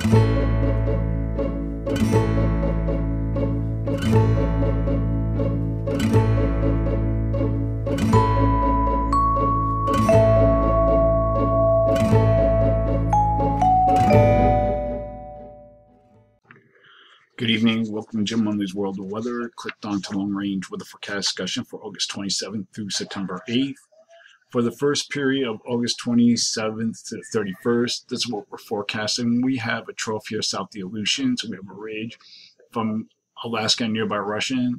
Good evening. Welcome to Jim Munley's World of Weather. Clicked on to long range weather forecast discussion for August 27th through September 8th. For the first period of August 27th to 31st, this is what we're forecasting. We have a trough here south of the Aleutians. So we have a ridge from Alaska and nearby Russia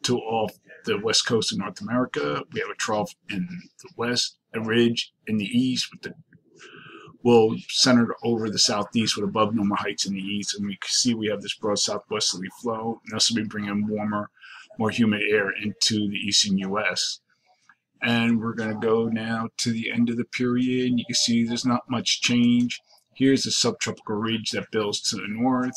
to off the west coast of North America. We have a trough in the west, a ridge in the east with the centered over the southeast with above normal heights in the east, and we can see we have this broad southwesterly flow, and this will be bringing warmer, more humid air into the eastern U.S. And we're going to go now to the end of the period. You can see there's not much change. Here's the subtropical ridge that builds to the north,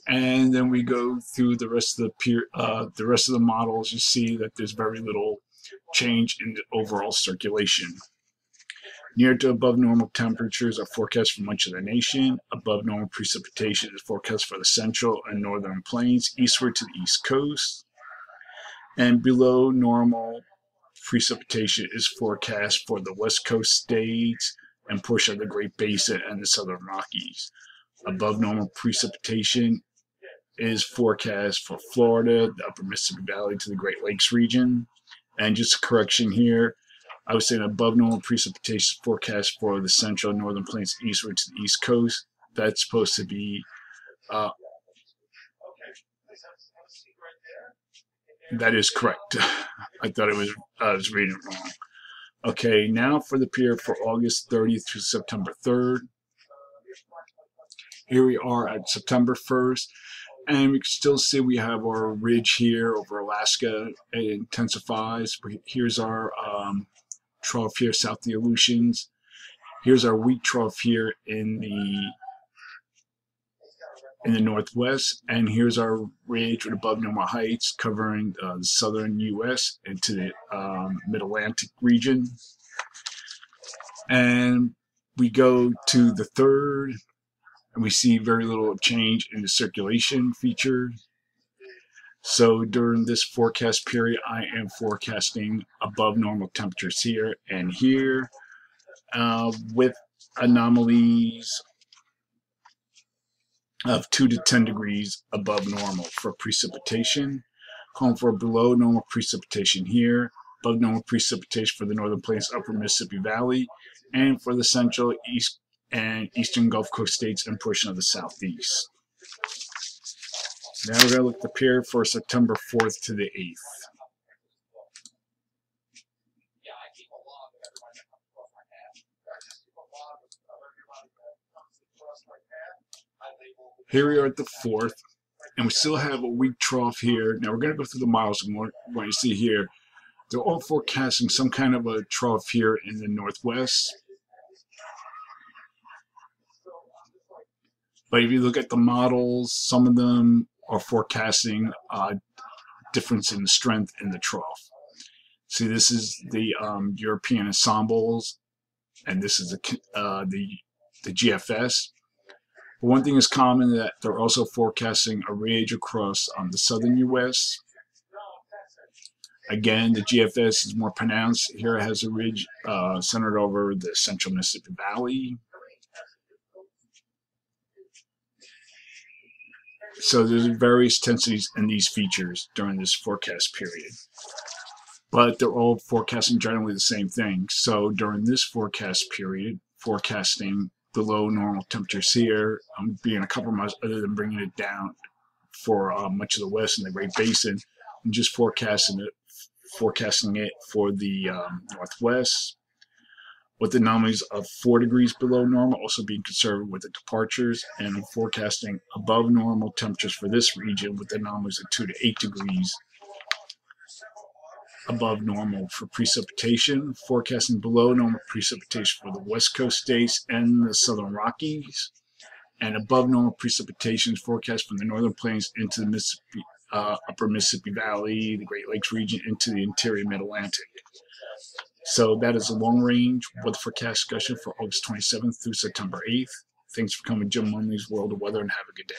and then we go through the rest of the models. You see that there's very little change in the overall circulation. Near to above normal temperatures are forecast for much of the nation. Above normal precipitation is forecast for the central and northern plains, eastward to the east coast. And below normal precipitation is forecast for the west coast states and portion of the Great Basin and the Southern Rockies. Above normal precipitation is forecast for Florida, the upper Mississippi Valley to the Great Lakes region. And just a correction here, I was saying above normal precipitation forecast for the central and northern plains eastward to the east coast. That's supposed to be, that is correct. I thought I was reading it wrong. Okay, now for the period for August 30th through September 3rd. Here we are at September 1st. And we can still see we have our ridge here over Alaska. It intensifies. Here's our trough here south of the Aleutians. Here's our weak trough here in the northwest, and here's our ridge with above normal heights covering the southern U.S. into the mid-Atlantic region. And we go to the 3rd, and we see very little change in the circulation feature. So during this forecast period, I am forecasting above normal temperatures here and here, with anomalies of 2 to 10 degrees above normal for precipitation. Calling for below normal precipitation here, above normal precipitation for the northern plains, upper Mississippi Valley, and for the central, east, and eastern Gulf Coast states and portion of the southeast. Now we're going to look at the period for September 4th to the 8th. Here we are at the 4th, and we still have a weak trough here. Now we're going to go through the models, and what you see here, they're all forecasting some kind of a trough here in the northwest. But if you look at the models, some of them are forecasting difference in the strength in the trough. See, this is the European ensembles, and this is the GFS. But one thing is common that they're also forecasting a ridge across the southern U.S. Again, the GFS is more pronounced. Here it has a ridge centered over the central Mississippi Valley. So there's various intensities in these features during this forecast period. But they're all forecasting generally the same thing. So during this forecast period, forecasting below normal temperatures here, being a couple miles other than bringing it down for much of the west and the Great Basin. I'm just forecasting it for the northwest, with anomalies of 4 degrees below normal, also being conservative with the departures, and I'm forecasting above normal temperatures for this region with anomalies of 2 to 8 degrees above normal for precipitation, forecasting below normal precipitation for the west coast states and the southern Rockies, and above normal precipitation is forecast from the northern plains into the Mississippi, upper Mississippi Valley, the Great Lakes region, into the interior mid-Atlantic. So that is a long-range weather forecast discussion for August 27th through September 8th. Thanks for coming to Jim Munley's World of Weather, and have a good day.